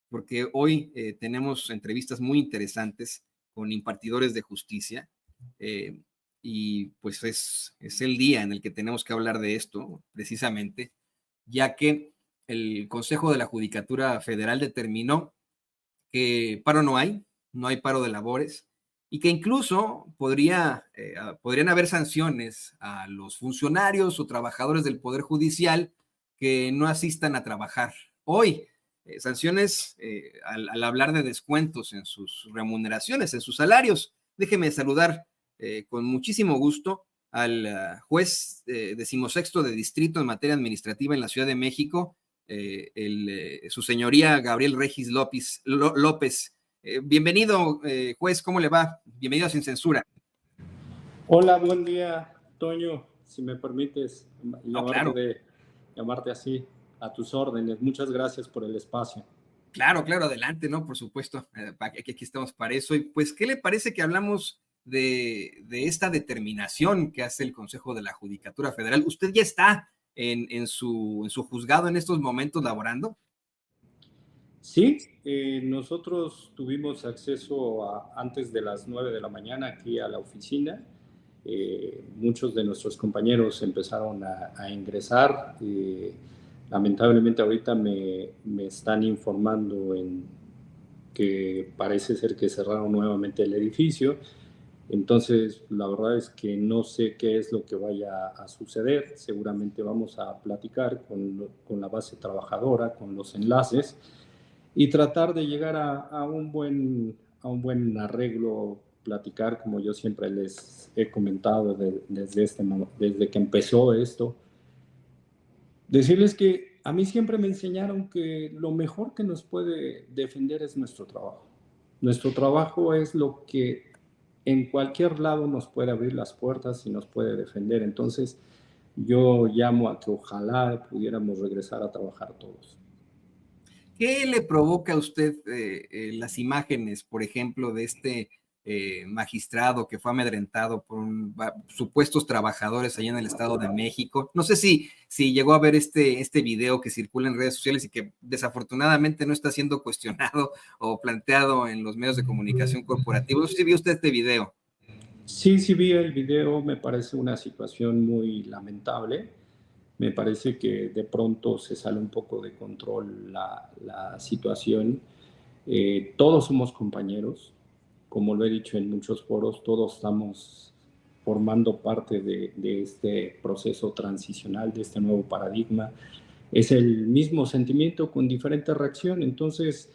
Porque hoy tenemos entrevistas muy interesantes con impartidores de justicia y pues es el día en el que tenemos que hablar de esto precisamente, ya que el Consejo de la Judicatura Federal determinó que paro no hay paro de labores y que incluso podrían haber sanciones a los funcionarios o trabajadores del Poder Judicial que no asistan a trabajar hoy. Sanciones al hablar de descuentos en sus remuneraciones, en sus salarios. Déjeme saludar con muchísimo gusto al juez decimosexto de distrito en materia administrativa en la Ciudad de México, su señoría Gabriel Regis López. Bienvenido, juez, ¿cómo le va? Bienvenido a Sin Censura. Hola, buen día, Toño. Si me permites llamarte así, a tus órdenes. Muchas gracias por el espacio. Claro, adelante, ¿no? Por supuesto, aquí estamos para eso. Y pues, ¿qué le parece que hablamos de esta determinación que hace el Consejo de la Judicatura Federal? ¿Usted ya está en su juzgado en estos momentos laborando? Sí, nosotros tuvimos acceso antes de las 9 de la mañana aquí a la oficina. Muchos de nuestros compañeros empezaron a ingresar. Lamentablemente ahorita me están informando que parece ser que cerraron nuevamente el edificio. Entonces, la verdad es que no sé qué es lo que vaya a suceder. Seguramente vamos a platicar con la base trabajadora, con los enlaces y tratar de llegar a un buen arreglo, platicar, como yo siempre les he comentado desde que empezó esto. Decirles que a mí siempre me enseñaron que lo mejor que nos puede defender es nuestro trabajo. Nuestro trabajo es lo que en cualquier lado nos puede abrir las puertas y nos puede defender. Entonces, yo llamo a que ojalá pudiéramos regresar a trabajar todos. ¿Qué le provoca a usted las imágenes, por ejemplo, de este magistrado que fue amedrentado por supuestos trabajadores allá en el Estado de México? No sé si llegó a ver este video que circula en redes sociales y que desafortunadamente no está siendo cuestionado o planteado en los medios de comunicación corporativos. No sé si vio usted este video. Sí, vi el video. Me parece una situación muy lamentable. Me parece que de pronto se sale un poco de control la situación. Todos somos compañeros, como lo he dicho en muchos foros, todos estamos formando parte de este proceso transicional, de este nuevo paradigma. Es el mismo sentimiento con diferente reacción. Entonces,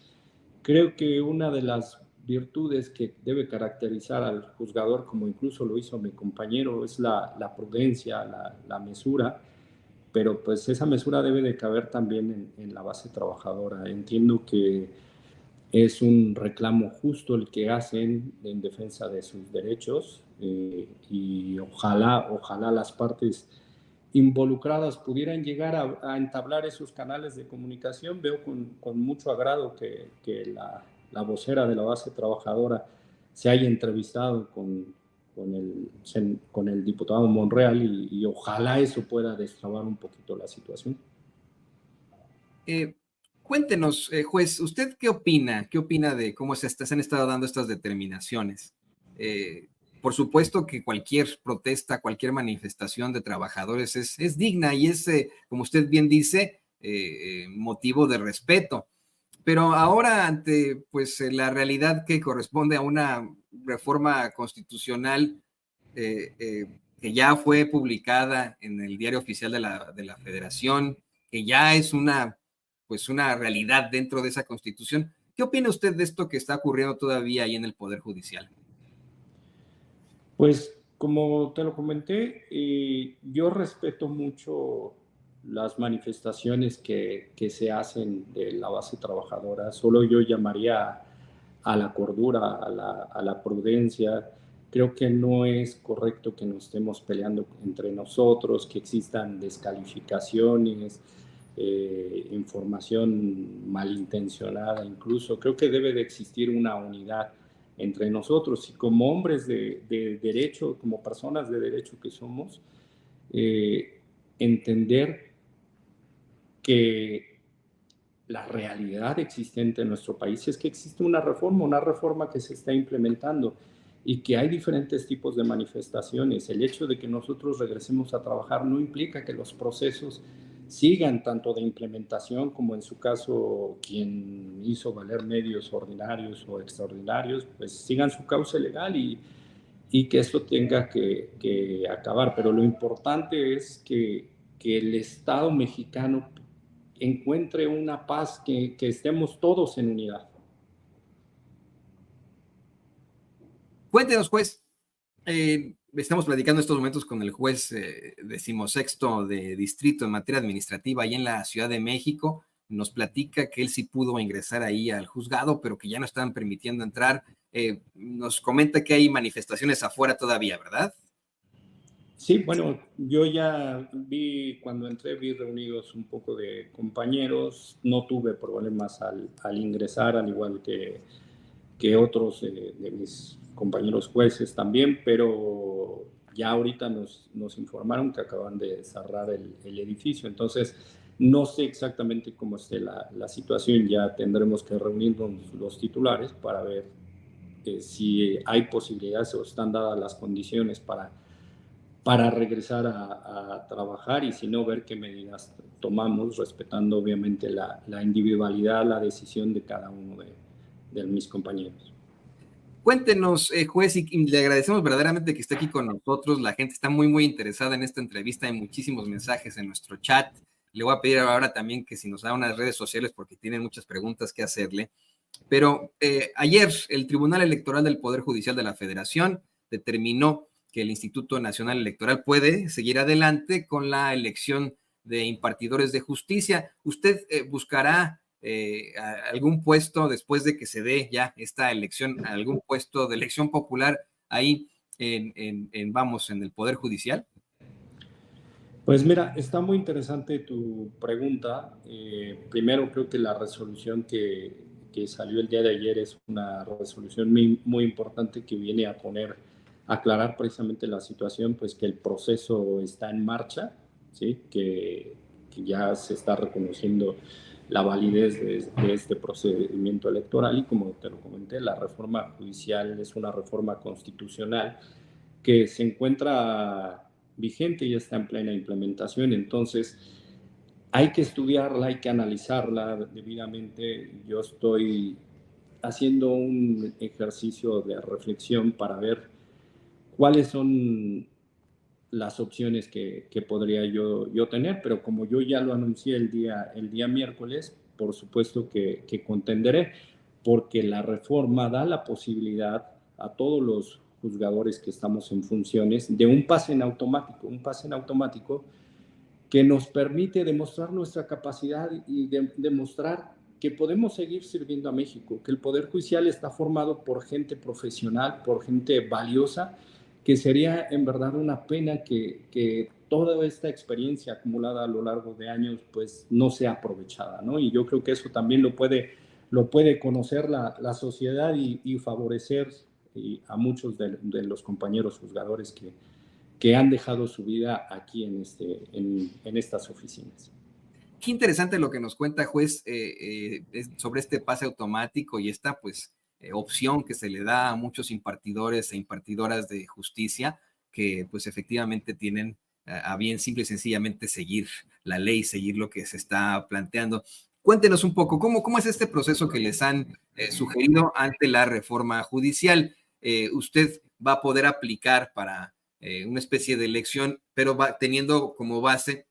creo que una de las virtudes que debe caracterizar al juzgador, como incluso lo hizo mi compañero, es la prudencia, la mesura, pero pues esa mesura debe de caber también en la base trabajadora. Entiendo que es un reclamo justo el que hacen en defensa de sus derechos, y ojalá las partes involucradas pudieran llegar a entablar esos canales de comunicación. Veo con mucho agrado que la vocera de la base trabajadora se haya entrevistado con el diputado Monreal y ojalá eso pueda destrabar un poquito la situación. Cuéntenos, juez, ¿usted qué opina? ¿Qué opina de cómo se han estado dando estas determinaciones? Por supuesto que cualquier protesta, cualquier manifestación de trabajadores es digna y es, como usted bien dice, motivo de respeto. Pero ahora ante pues, la realidad que corresponde a una reforma constitucional que ya fue publicada en el Diario Oficial de la Federación, que ya es una realidad dentro de esa Constitución. ¿Qué opina usted de esto que está ocurriendo todavía ahí en el Poder Judicial? Pues, como te lo comenté, yo respeto mucho las manifestaciones que se hacen de la base trabajadora. Solo yo llamaría a la cordura, a la prudencia. Creo que no es correcto que nos estemos peleando entre nosotros, que existan descalificaciones, información malintencionada incluso. Creo que debe de existir una unidad entre nosotros y como hombres de derecho, como personas de derecho que somos, entender que la realidad existente en nuestro país es que existe una reforma que se está implementando y que hay diferentes tipos de manifestaciones. El hecho de que nosotros regresemos a trabajar no implica que los procesos sigan tanto de implementación como en su caso quien hizo valer medios ordinarios o extraordinarios, pues sigan su cauce legal y que esto tenga que acabar. Pero lo importante es que el Estado mexicano encuentre una paz, que estemos todos en unidad. Cuéntenos, juez. Estamos platicando estos momentos con el juez 16º de distrito en materia administrativa ahí en la Ciudad de México. Nos platica que él sí pudo ingresar ahí al juzgado, pero que ya no estaban permitiendo entrar. Nos comenta que hay manifestaciones afuera todavía, ¿verdad? Sí, bueno, yo ya cuando entré, vi reunidos un poco de compañeros, no tuve problemas al ingresar, al igual que otros de mis compañeros jueces también, pero ya ahorita nos informaron que acaban de cerrar el edificio, entonces no sé exactamente cómo esté la situación, ya tendremos que reunirnos los titulares para ver si hay posibilidades o están dadas las condiciones para regresar a trabajar y si no, ver qué medidas tomamos, respetando obviamente la individualidad, la decisión de cada uno de mis compañeros. Cuéntenos, juez, y le agradecemos verdaderamente que esté aquí con nosotros. La gente está muy, muy interesada en esta entrevista. Hay muchísimos mensajes en nuestro chat. Le voy a pedir ahora también que si nos da unas redes sociales porque tienen muchas preguntas que hacerle. Pero ayer el Tribunal Electoral del Poder Judicial de la Federación determinó que el Instituto Nacional Electoral puede seguir adelante con la elección de impartidores de justicia. ¿Usted buscará algún puesto después de que se dé ya esta elección, algún puesto de elección popular ahí en el Poder Judicial? Pues mira, está muy interesante tu pregunta. Primero, creo que la resolución que salió el día de ayer es una resolución muy, muy importante que viene a aclarar precisamente la situación, pues que el proceso está en marcha, ¿sí? Que ya se está reconociendo la validez de este procedimiento electoral y como te lo comenté, la reforma judicial es una reforma constitucional que se encuentra vigente y está en plena implementación. Entonces, hay que estudiarla, hay que analizarla debidamente. Yo estoy haciendo un ejercicio de reflexión para ver cuáles son las opciones que podría yo tener, pero como yo ya lo anuncié el día miércoles, por supuesto que contenderé, porque la reforma da la posibilidad a todos los juzgadores que estamos en funciones de un pase en automático que nos permite demostrar nuestra capacidad y demostrar que podemos seguir sirviendo a México, que el Poder Judicial está formado por gente profesional, por gente valiosa, que sería en verdad una pena que toda esta experiencia acumulada a lo largo de años pues no sea aprovechada, ¿no? Y yo creo que eso también lo puede conocer la sociedad y favorecer a muchos de los compañeros juzgadores que han dejado su vida aquí en estas oficinas. Qué interesante lo que nos cuenta, juez, sobre este pase automático y esta, pues, opción que se le da a muchos impartidores e impartidoras de justicia que, pues, efectivamente tienen a bien simple y sencillamente seguir la ley, seguir lo que se está planteando. Cuéntenos un poco, ¿cómo es este proceso que les han sugerido ante la reforma judicial? Usted va a poder aplicar para una especie de elección, pero va teniendo como base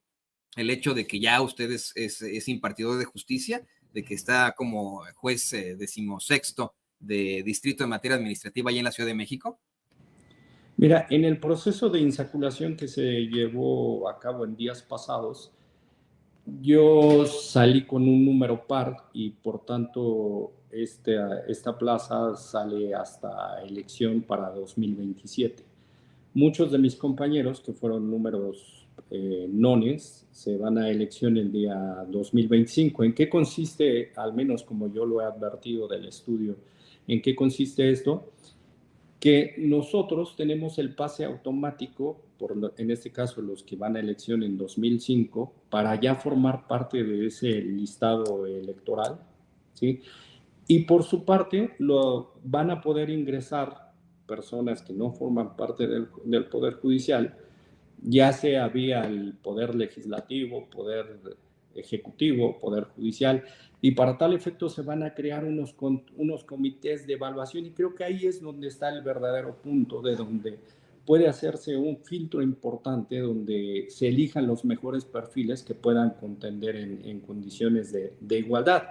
el hecho de que ya usted es impartidor de justicia, de que está como juez 16º de distrito en materia administrativa allá en la Ciudad de México? Mira, en el proceso de insaculación que se llevó a cabo en días pasados, yo salí con un número par y por tanto esta plaza sale hasta elección para 2027. Muchos de mis compañeros que fueron números nones se van a elección el día 2025. ¿En qué consiste, al menos como yo lo he advertido del estudio, en qué consiste esto? que nosotros tenemos el pase automático, en este caso los que van a elección en 2005, para ya formar parte de ese listado electoral, ¿sí? Y por su parte van a poder ingresar personas que no forman parte del Poder Judicial, ya sea vía el Poder Legislativo, Poder Ejecutivo, Poder Judicial, y para tal efecto se van a crear unos comités de evaluación, y creo que ahí es donde está el verdadero punto, de donde puede hacerse un filtro importante, donde se elijan los mejores perfiles que puedan contender en condiciones de igualdad.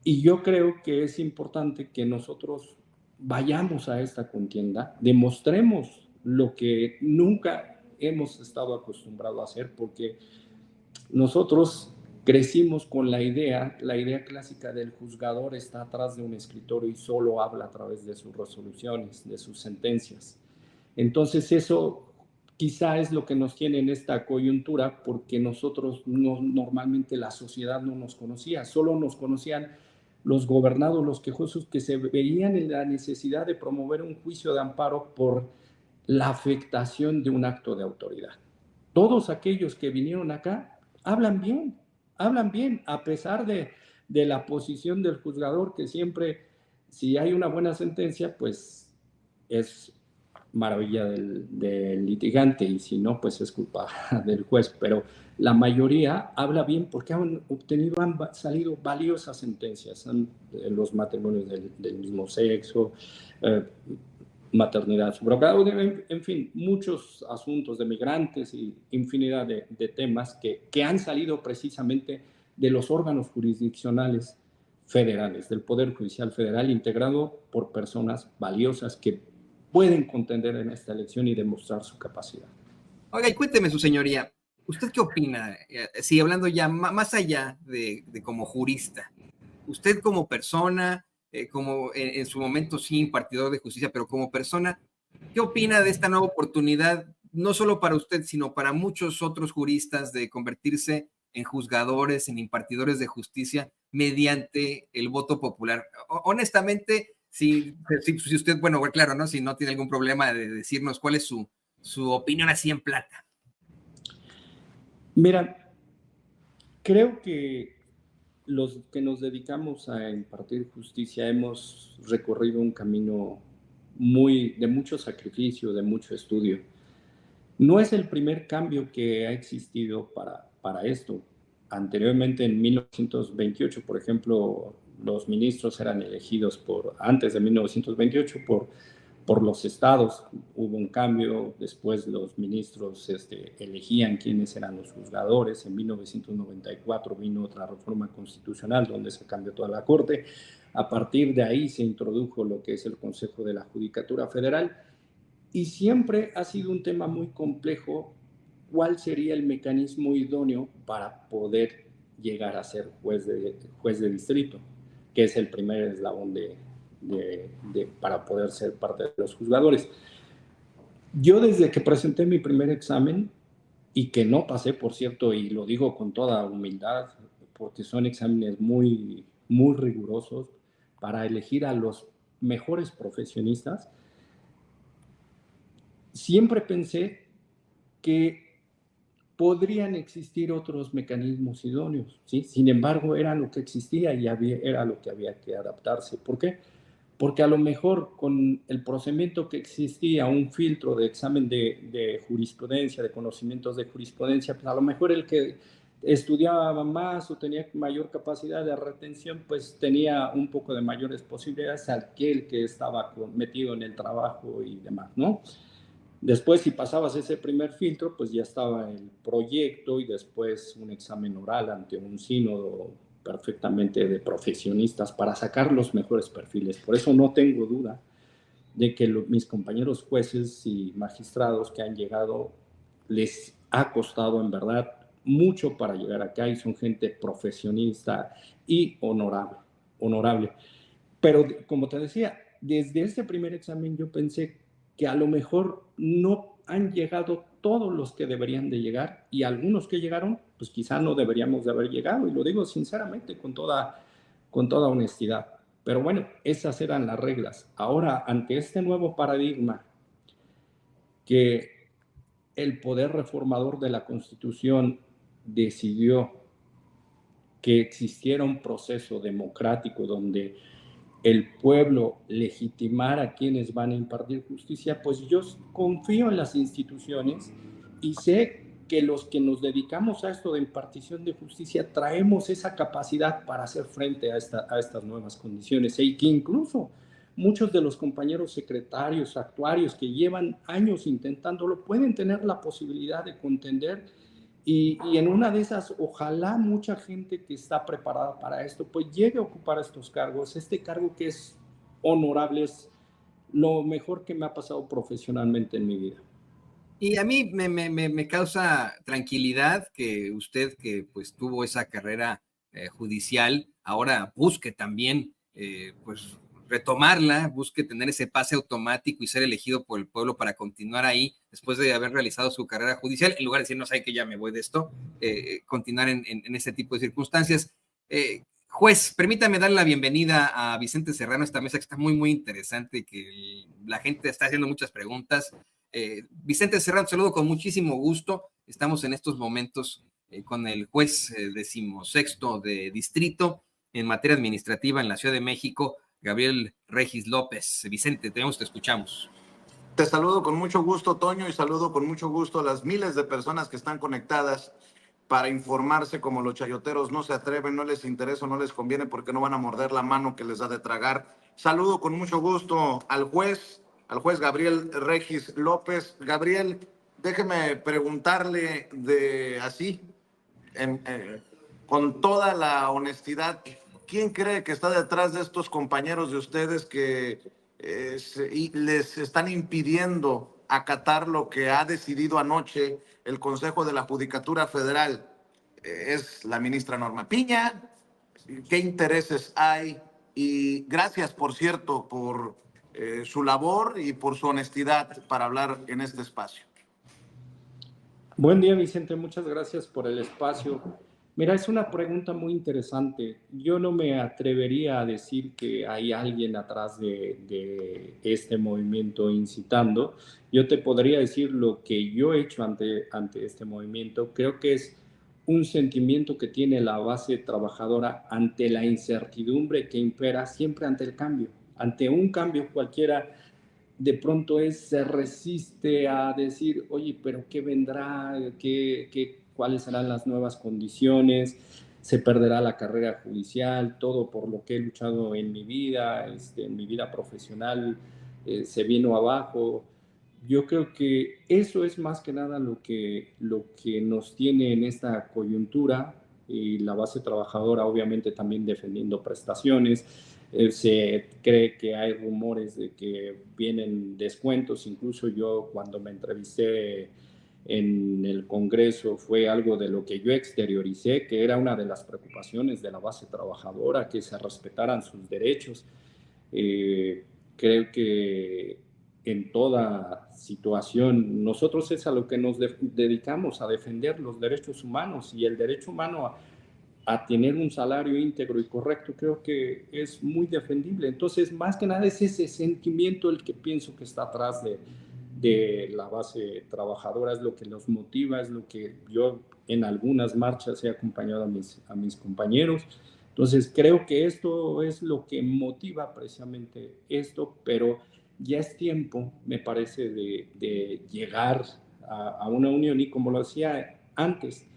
Y yo creo que es importante que nosotros vayamos a esta contienda, demostremos lo que nunca hemos estado acostumbrados a hacer, porque nosotros crecimos con la idea clásica del juzgador está atrás de un escritorio y solo habla a través de sus resoluciones, de sus sentencias. Entonces eso quizá es lo que nos tiene en esta coyuntura, porque nosotros normalmente la sociedad no nos conocía, solo nos conocían los gobernados, los quejosos, que se veían en la necesidad de promover un juicio de amparo por la afectación de un acto de autoridad. Todos aquellos que vinieron acá hablan bien, a pesar de la posición del juzgador, que siempre, si hay una buena sentencia, pues es maravilla del litigante, y si no, pues es culpa del juez. Pero la mayoría habla bien porque han salido valiosas sentencias en los matrimonios del mismo sexo, maternidad subrogada, en fin, muchos asuntos de migrantes y infinidad de temas que han salido precisamente de los órganos jurisdiccionales federales, del Poder Judicial Federal, integrado por personas valiosas que pueden contender en esta elección y demostrar su capacidad. Oiga, y cuénteme, su señoría, ¿usted qué opina? Sí, hablando ya más allá de como jurista, usted como persona, como en su momento sí impartidor de justicia, pero como persona, ¿qué opina de esta nueva oportunidad, no solo para usted, sino para muchos otros juristas, de convertirse en juzgadores, en impartidores de justicia mediante el voto popular? Honestamente, si usted, bueno, claro, ¿no? Si no tiene algún problema de decirnos cuál es su opinión así en plata. Mira, creo que los que nos dedicamos a impartir justicia hemos recorrido un camino de mucho sacrificio, de mucho estudio. No es el primer cambio que ha existido para esto. Anteriormente, en 1928, por ejemplo, los ministros eran elegidos antes de 1928 por los estados. Hubo un cambio, después los ministros elegían quiénes eran los juzgadores. En 1994 vino otra reforma constitucional donde se cambió toda la Corte. A partir de ahí se introdujo lo que es el Consejo de la Judicatura Federal, y siempre ha sido un tema muy complejo cuál sería el mecanismo idóneo para poder llegar a ser juez de distrito, que es el primer eslabón para poder ser parte de los juzgadores. Yo, desde que presenté mi primer examen, y que no pasé, por cierto, y lo digo con toda humildad, porque son exámenes muy, muy rigurosos para elegir a los mejores profesionistas, siempre pensé que podrían existir otros mecanismos idóneos, ¿sí? Sin embargo, era lo que existía y era lo que había que adaptarse. ¿Por qué? Porque a lo mejor con el procedimiento que existía, un filtro de examen de jurisprudencia, de conocimientos de jurisprudencia, pues a lo mejor el que estudiaba más o tenía mayor capacidad de retención, pues tenía un poco de mayores posibilidades al que el que estaba metido en el trabajo y demás, ¿no? Después, si pasabas ese primer filtro, pues ya estaba el proyecto y después un examen oral ante un sínodo perfectamente de profesionistas para sacar los mejores perfiles. Por eso no tengo duda de que mis compañeros jueces y magistrados que han llegado les ha costado en verdad mucho para llegar acá, y son gente profesionista y honorable. Pero como te decía, desde este primer examen yo pensé que a lo mejor no han llegado todos los que deberían de llegar, y algunos que llegaron, pues quizá no deberíamos de haber llegado, y lo digo sinceramente con toda honestidad. Pero bueno, esas eran las reglas. Ahora, ante este nuevo paradigma, que el poder reformador de la Constitución decidió que existiera un proceso democrático donde el pueblo legitimar a quienes van a impartir justicia, pues yo confío en las instituciones y sé que los que nos dedicamos a esto de impartición de justicia traemos esa capacidad para hacer frente a estas nuevas condiciones y que incluso muchos de los compañeros secretarios, actuarios que llevan años intentándolo, pueden tener la posibilidad de contender y en una de esas, ojalá mucha gente que está preparada para esto, pues llegue a ocupar estos cargos. Este cargo que es honorable es lo mejor que me ha pasado profesionalmente en mi vida. Y a mí me causa tranquilidad que usted, que pues tuvo esa carrera judicial, ahora busque también pues retomarla, busque tener ese pase automático y ser elegido por el pueblo para continuar ahí después de haber realizado su carrera judicial, en lugar de decir, no sé, que ya me voy de esto, continuar en este tipo de circunstancias. Juez, permítame dar la bienvenida a Vicente Serrano a esta mesa que está muy, muy interesante, que la gente está haciendo muchas preguntas. Vicente Serrano, saludo con muchísimo gusto. Estamos en estos momentos con el juez 16º de distrito en materia administrativa en la Ciudad de México, Gabriel Regis López. Vicente, te escuchamos. Te saludo con mucho gusto, Toño, y saludo con mucho gusto a las miles de personas que están conectadas para informarse como los chayoteros no se atreven, no les interesa, no les conviene porque no van a morder la mano que les da de tragar. Saludo con mucho gusto al juez Gabriel Regis López. Gabriel, déjeme preguntarle con toda la honestidad, ¿quién cree que está detrás de estos compañeros de ustedes que les están impidiendo acatar lo que ha decidido anoche el Consejo de la Judicatura Federal? ¿Es la ministra Norma Piña? ¿Qué intereses hay? Y gracias, por cierto, por su labor y por su honestidad para hablar en este espacio. Buen día, Vicente. Muchas gracias por el espacio. Mira, es una pregunta muy interesante. Yo no me atrevería a decir que hay alguien atrás de este movimiento incitando. Yo te podría decir lo que yo he hecho ante este movimiento. Creo que es un sentimiento que tiene la base trabajadora ante la incertidumbre que impera siempre ante el cambio. Ante un cambio cualquiera, de pronto se resiste a decir, oye, pero ¿qué vendrá? ¿Cuáles serán las nuevas condiciones? ¿Se perderá la carrera judicial? Todo por lo que he luchado en mi vida profesional, se vino abajo. Yo creo que eso es más que nada lo que nos tiene en esta coyuntura, y la base trabajadora obviamente también defendiendo prestaciones. Se cree que hay rumores de que vienen descuentos. Incluso yo, cuando me entrevisté en el Congreso, fue algo de lo que yo exterioricé, que era una de las preocupaciones de la base trabajadora, que se respetaran sus derechos. Creo que en toda situación nosotros es a lo que nos dedicamos, a defender los derechos humanos, y el derecho humano a tener un salario íntegro y correcto creo que es muy defendible. Entonces, más que nada es ese sentimiento el que pienso que está atrás de la base trabajadora, es lo que los motiva, es lo que yo en algunas marchas he acompañado a mis compañeros. Entonces, creo que esto es lo que motiva precisamente esto, pero ya es tiempo, me parece, de llegar a una unión, y como lo hacía antes,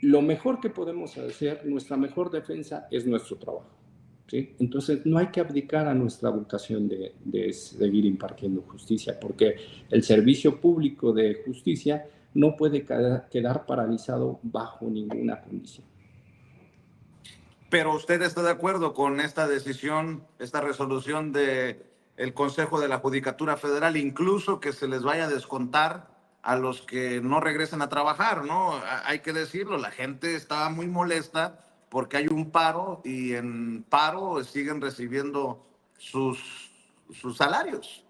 lo mejor que podemos hacer, nuestra mejor defensa es nuestro trabajo, ¿sí? Entonces no hay que abdicar a nuestra vocación de seguir impartiendo justicia, porque el servicio público de justicia no puede quedar paralizado bajo ninguna condición. Pero usted está de acuerdo con esta decisión, esta resolución del Consejo de la Judicatura Federal, incluso que se les vaya a descontar a los que no regresen a trabajar, ¿no? Hay que decirlo, la gente está muy molesta porque hay un paro y en paro siguen recibiendo sus salarios.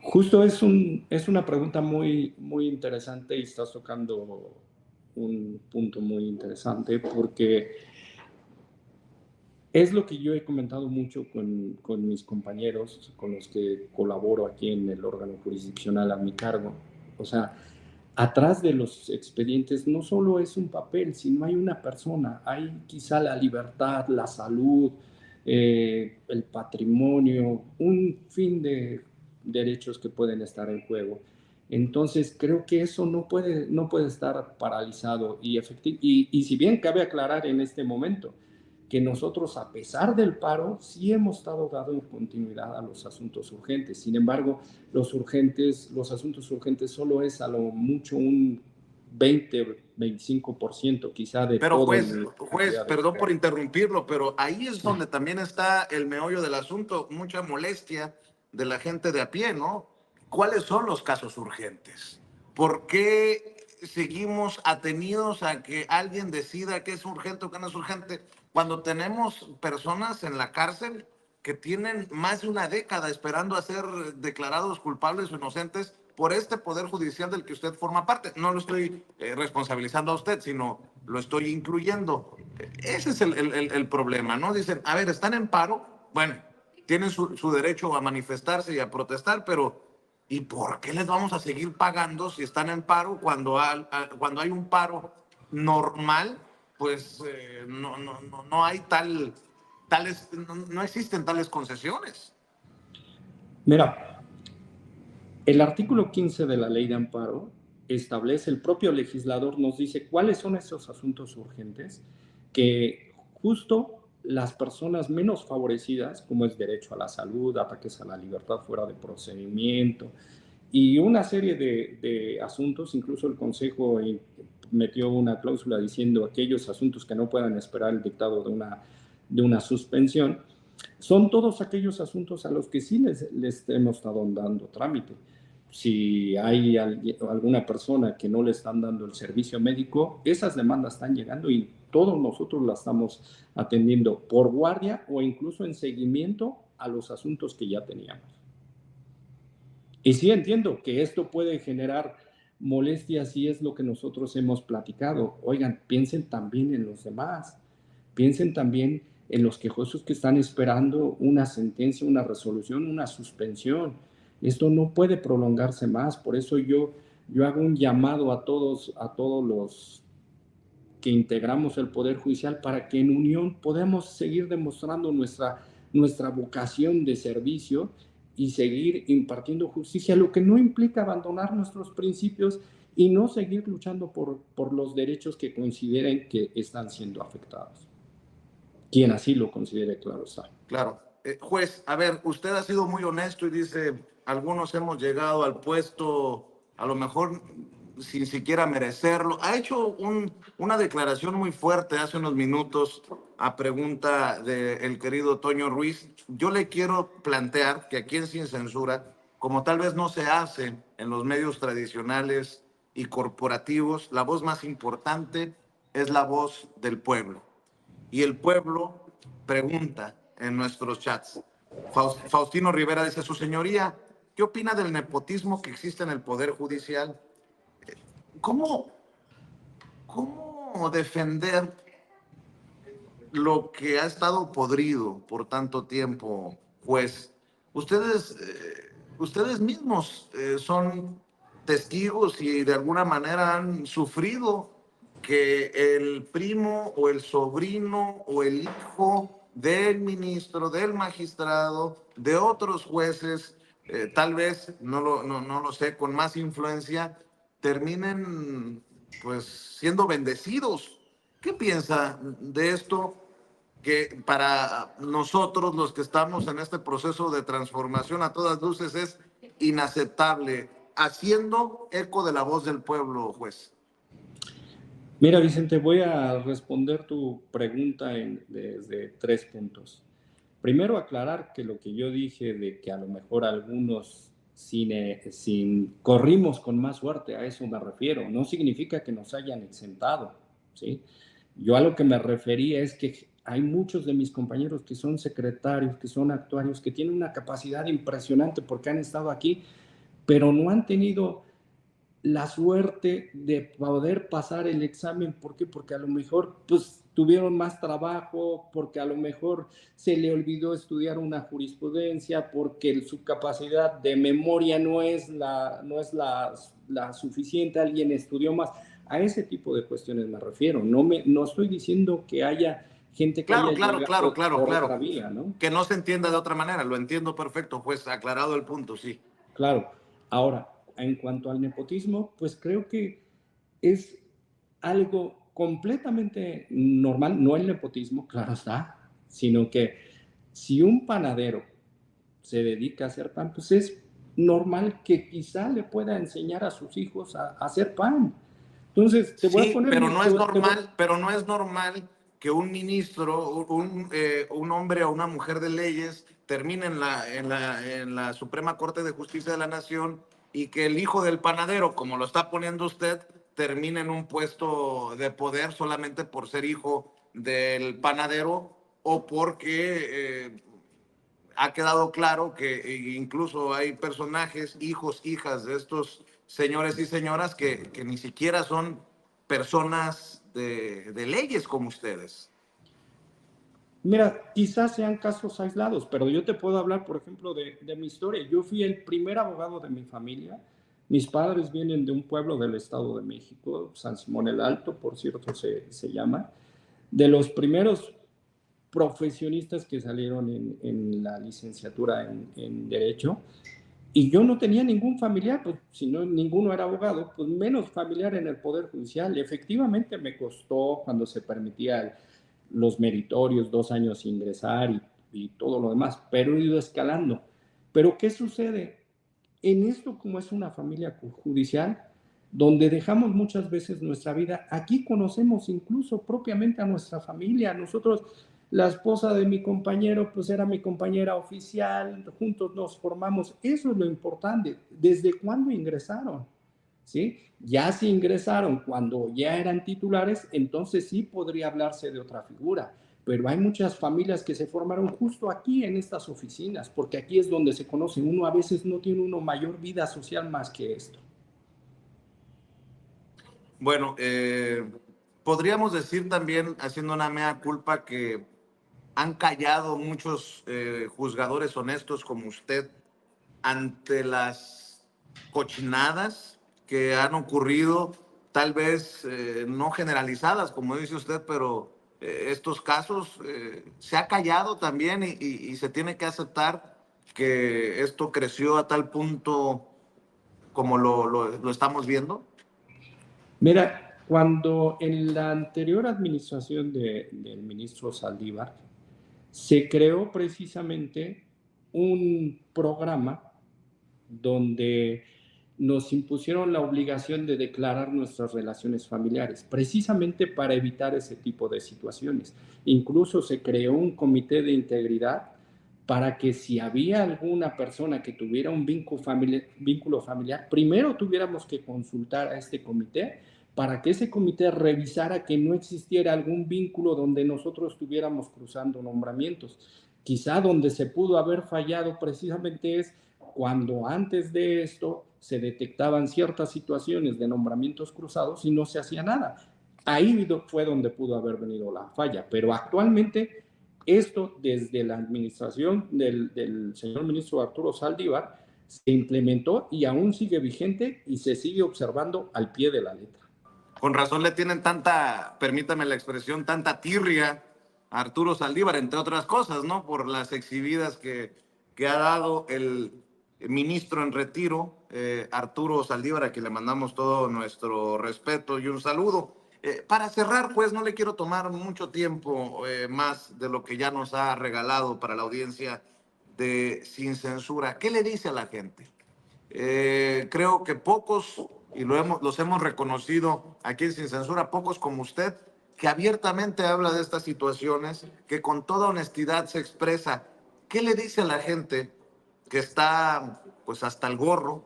Justo es una pregunta muy, muy interesante, y estás tocando un punto muy interesante, porque Es lo que yo he comentado mucho con mis compañeros con los que colaboro aquí en el órgano jurisdiccional a mi cargo. O sea, atrás de los expedientes no solo es un papel, sino hay una persona, hay quizá la libertad, la salud, el patrimonio, un fin de derechos que pueden estar en juego. Entonces, creo que eso no puede estar paralizado y si bien cabe aclarar en este momento, que nosotros, a pesar del paro, sí hemos estado dando continuidad a los asuntos urgentes. Sin embargo, los asuntos urgentes solo es a lo mucho un 20-25% quizá de Pero todo juez, perdón por interrumpirlo, pero ahí es donde también está el meollo del asunto, mucha molestia de la gente de a pie, ¿no? ¿Cuáles son los casos urgentes? ¿Por qué seguimos atenidos a que alguien decida qué es urgente o qué no es urgente cuando tenemos personas en la cárcel que tienen más de una década esperando a ser declarados culpables o inocentes por este poder judicial del que usted forma parte? No lo estoy responsabilizando a usted, sino lo estoy incluyendo. Ese es el problema, ¿no? Dicen, a ver, están en paro, bueno, tienen su derecho a manifestarse y a protestar, pero ¿y por qué les vamos a seguir pagando si están en paro cuando hay un paro normal? Pues no hay no existen tales concesiones. Mira, el artículo 15 de la Ley de Amparo establece, el propio legislador nos dice cuáles son esos asuntos urgentes que justo las personas menos favorecidas, como es derecho a la salud, ataques a la libertad fuera de procedimiento y una serie de asuntos, incluso el Consejo metió una cláusula diciendo aquellos asuntos que no puedan esperar el dictado de una suspensión, son todos aquellos asuntos a los que sí les hemos estado dando trámite. Si hay alguna persona que no le están dando el servicio médico, esas demandas están llegando y todos nosotros las estamos atendiendo por guardia o incluso en seguimiento a los asuntos que ya teníamos. Y sí entiendo que esto puede generar molestias y es lo que nosotros hemos platicado. Oigan, piensen también en los demás, piensen también en los quejosos que están esperando una sentencia, una resolución, una suspensión. Esto no puede prolongarse más, por eso yo hago un llamado a todos los que integramos el Poder Judicial para que en unión podamos seguir demostrando nuestra vocación de servicio y seguir impartiendo justicia, lo que no implica abandonar nuestros principios y no seguir luchando por los derechos que consideren que están siendo afectados. Quien así lo considere, claro está. Claro. Juez, a ver, usted ha sido muy honesto y dice, algunos hemos llegado al puesto, a lo mejor sin siquiera merecerlo. Ha hecho una declaración muy fuerte hace unos minutos a pregunta del querido Toño Ruiz. Yo le quiero plantear que aquí en Sin Censura, como tal vez no se hace en los medios tradicionales y corporativos, la voz más importante es la voz del pueblo. Y el pueblo pregunta en nuestros chats. Faustino Rivera dice, su señoría, ¿qué opina del nepotismo que existe en el Poder Judicial? ¿Cómo defender lo que ha estado podrido por tanto tiempo, juez? Ustedes mismos son testigos y de alguna manera han sufrido que el primo o el sobrino o el hijo del ministro, del magistrado, de otros jueces, tal vez, no lo sé, con más influencia, terminen pues siendo bendecidos. ¿Qué piensa de esto que para nosotros los que estamos en este proceso de transformación a todas luces es inaceptable, haciendo eco de la voz del pueblo, juez? Mira, Vicente, voy a responder tu pregunta desde 3 puntos. Primero, aclarar que lo que yo dije de que a lo mejor algunos corrimos con más suerte, a eso me refiero. No significa que nos hayan exentado, ¿sí? Yo a lo que me refería es que hay muchos de mis compañeros que son secretarios, que son actuarios, que tienen una capacidad impresionante porque han estado aquí, pero no han tenido la suerte de poder pasar el examen. ¿Por qué? Porque a lo mejor pues tuvieron más trabajo, porque a lo mejor se le olvidó estudiar una jurisprudencia, porque su capacidad de memoria no es la suficiente, alguien estudió más. A ese tipo de cuestiones me refiero. No estoy diciendo que haya gente que haya llegado por otra Claro. vía, ¿no? Que no se entienda de otra manera, lo entiendo perfecto, pues aclarado el punto, sí. Claro. Ahora, en cuanto al nepotismo, pues creo que es algo completamente normal, no el nepotismo, claro está, sino que si un panadero se dedica a hacer pan, pues es normal que quizá le pueda enseñar a sus hijos a hacer pan. Entonces, te voy a Sí, poner... pero no es normal que un ministro, un hombre o una mujer de leyes termine en la Suprema Corte de Justicia de la Nación y que el hijo del panadero, como lo está poniendo usted, termine en un puesto de poder solamente por ser hijo del panadero o porque ha quedado claro que incluso hay personajes, hijos, hijas de estos señores y señoras que ni siquiera son personas de leyes como ustedes. Mira, quizás sean casos aislados, pero yo te puedo hablar, por ejemplo, de mi historia. Yo fui el primer abogado de mi familia. Mis padres vienen de un pueblo del Estado de México, San Simón el Alto, por cierto, se llama. De los primeros profesionistas que salieron en la licenciatura en Derecho. Y yo no tenía ningún familiar, pues si no, ninguno era abogado, pues menos familiar en el Poder Judicial. Y efectivamente me costó cuando se permitía los meritorios, 2 años sin ingresar y todo lo demás, pero he ido escalando. Pero ¿qué sucede? En esto, como es una familia judicial, donde dejamos muchas veces nuestra vida, aquí conocemos incluso propiamente a nuestra familia. Nosotros, la esposa de mi compañero, pues era mi compañera oficial, juntos nos formamos. Eso es lo importante. ¿Desde cuándo ingresaron? ¿Sí? Ya si ingresaron cuando ya eran titulares, entonces sí podría hablarse de otra figura. Pero hay muchas familias que se formaron justo aquí en estas oficinas, porque aquí es donde se conocen. Uno a veces no tiene uno mayor vida social más que esto. Bueno, podríamos decir también, haciendo una mea culpa, que han callado muchos juzgadores honestos como usted ante las cochinadas que han ocurrido, tal vez no generalizadas, como dice usted, pero estos casos se ha callado también y se tiene que aceptar que esto creció a tal punto como lo estamos viendo. Mira, cuando en la anterior administración del ministro Saldívar se creó precisamente un programa donde nos impusieron la obligación de declarar nuestras relaciones familiares, precisamente para evitar ese tipo de situaciones. Incluso se creó un comité de integridad para que si había alguna persona que tuviera un vínculo familiar, primero tuviéramos que consultar a este comité para que ese comité revisara que no existiera algún vínculo donde nosotros estuviéramos cruzando nombramientos. Quizá donde se pudo haber fallado precisamente es cuando antes de esto se detectaban ciertas situaciones de nombramientos cruzados y no se hacía nada. Ahí fue donde pudo haber venido la falla, pero actualmente esto desde la administración del señor ministro Arturo Saldívar se implementó y aún sigue vigente y se sigue observando al pie de la letra. Con razón le tienen tanta, permítame la expresión, tanta tirria a Arturo Saldívar, entre otras cosas, ¿no? Por las exhibidas que ha dado el ministro en retiro, Arturo Saldívar, a quien le mandamos todo nuestro respeto y un saludo. Para cerrar, pues, no le quiero tomar mucho tiempo más de lo que ya nos ha regalado para la audiencia de Sin Censura. ¿Qué le dice a la gente? Creo que pocos, y los hemos reconocido aquí en Sin Censura, pocos como usted, que abiertamente habla de estas situaciones, que con toda honestidad se expresa. ¿Qué le dice a la gente que está pues hasta el gorro,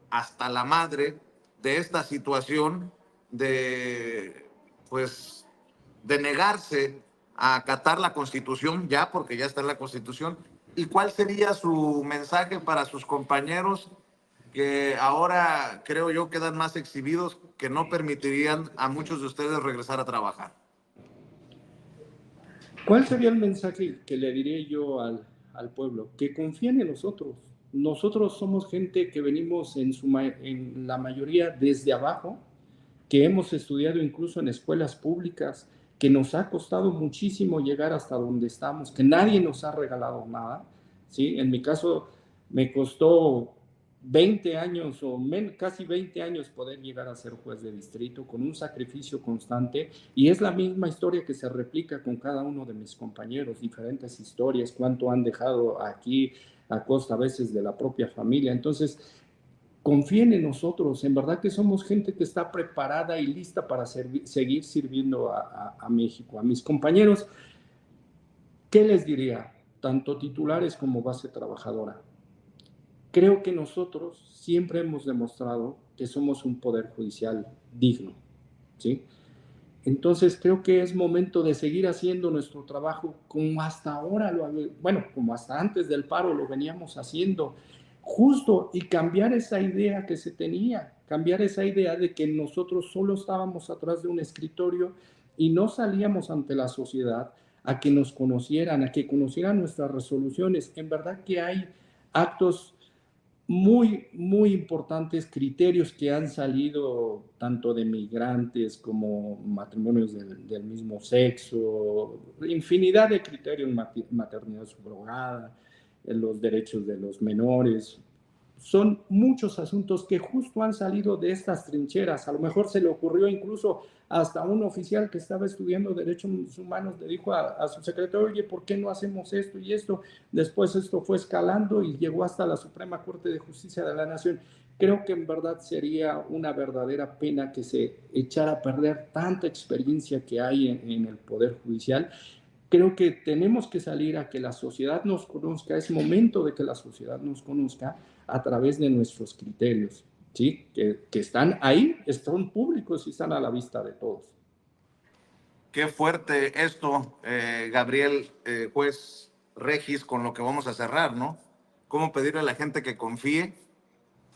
hasta la madre de esta situación de pues de negarse a acatar la Constitución ya, porque ya está en la Constitución? ¿Y cuál sería su mensaje para sus compañeros que ahora creo yo quedan más exhibidos, que no permitirían a muchos de ustedes regresar a trabajar? ¿Cuál sería el mensaje que le diré yo al pueblo? Que confíen en nosotros. Nosotros somos gente que venimos en la mayoría desde abajo, que hemos estudiado incluso en escuelas públicas, que nos ha costado muchísimo llegar hasta donde estamos, que nadie nos ha regalado nada, ¿sí? En mi caso me costó 20 años o casi 20 años poder llegar a ser juez de distrito con un sacrificio constante, y es la misma historia que se replica con cada uno de mis compañeros, diferentes historias, cuánto han dejado aquí a costa a veces de la propia familia. Entonces, confíen en nosotros, en verdad que somos gente que está preparada y lista para seguir sirviendo a México. A mis compañeros, ¿qué les diría? Tanto titulares como base trabajadora. Creo que nosotros siempre hemos demostrado que somos un poder judicial digno, ¿sí? Entonces creo que es momento de seguir haciendo nuestro trabajo como hasta ahora, bueno, como hasta antes del paro lo veníamos haciendo, justo, y cambiar esa idea que se tenía, cambiar esa idea de que nosotros solo estábamos atrás de un escritorio y no salíamos ante la sociedad a que nos conocieran, a que conocieran nuestras resoluciones. En verdad que hay actos muy, muy importantes, criterios que han salido tanto de migrantes como matrimonios del mismo sexo, infinidad de criterios, maternidad subrogada, los derechos de los menores. Son muchos asuntos que justo han salido de estas trincheras. A lo mejor se le ocurrió incluso hasta un oficial que estaba estudiando derechos humanos, le dijo a su secretario, oye, ¿por qué no hacemos esto y esto? Después esto fue escalando y llegó hasta la Suprema Corte de Justicia de la Nación. Creo que en verdad sería una verdadera pena que se echara a perder tanta experiencia que hay en el Poder Judicial. Creo que tenemos que salir a que la sociedad nos conozca, es momento de que la sociedad nos conozca a través de nuestros criterios, ¿sí? Que están ahí, están públicos y están a la vista de todos. Qué fuerte esto, Gabriel, juez Regis, con lo que vamos a cerrar, ¿no? ¿Cómo pedirle a la gente que confíe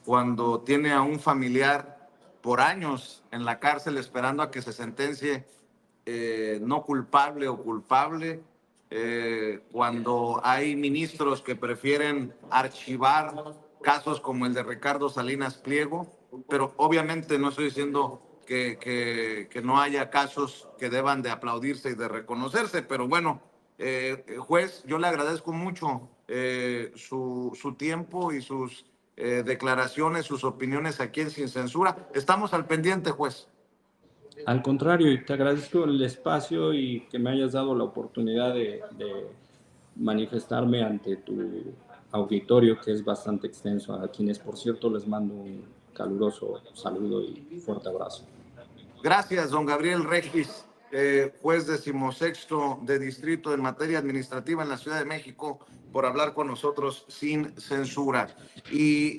cuando tiene a un familiar por años en la cárcel esperando a que se sentencie no culpable o culpable? Cuando hay ministros que prefieren archivar casos como el de Ricardo Salinas Pliego, pero obviamente no estoy diciendo que no haya casos que deban de aplaudirse y de reconocerse, pero bueno, juez, yo le agradezco mucho su tiempo y sus declaraciones, sus opiniones aquí en Sin Censura. Estamos al pendiente, juez. Al contrario, te agradezco el espacio y que me hayas dado la oportunidad de manifestarme ante tu auditorio, que es bastante extenso, a quienes, por cierto, les mando un caluroso saludo y fuerte abrazo. Gracias, don Gabriel Regis, juez 16º de distrito en materia administrativa en la Ciudad de México, por hablar con nosotros sin censura. Y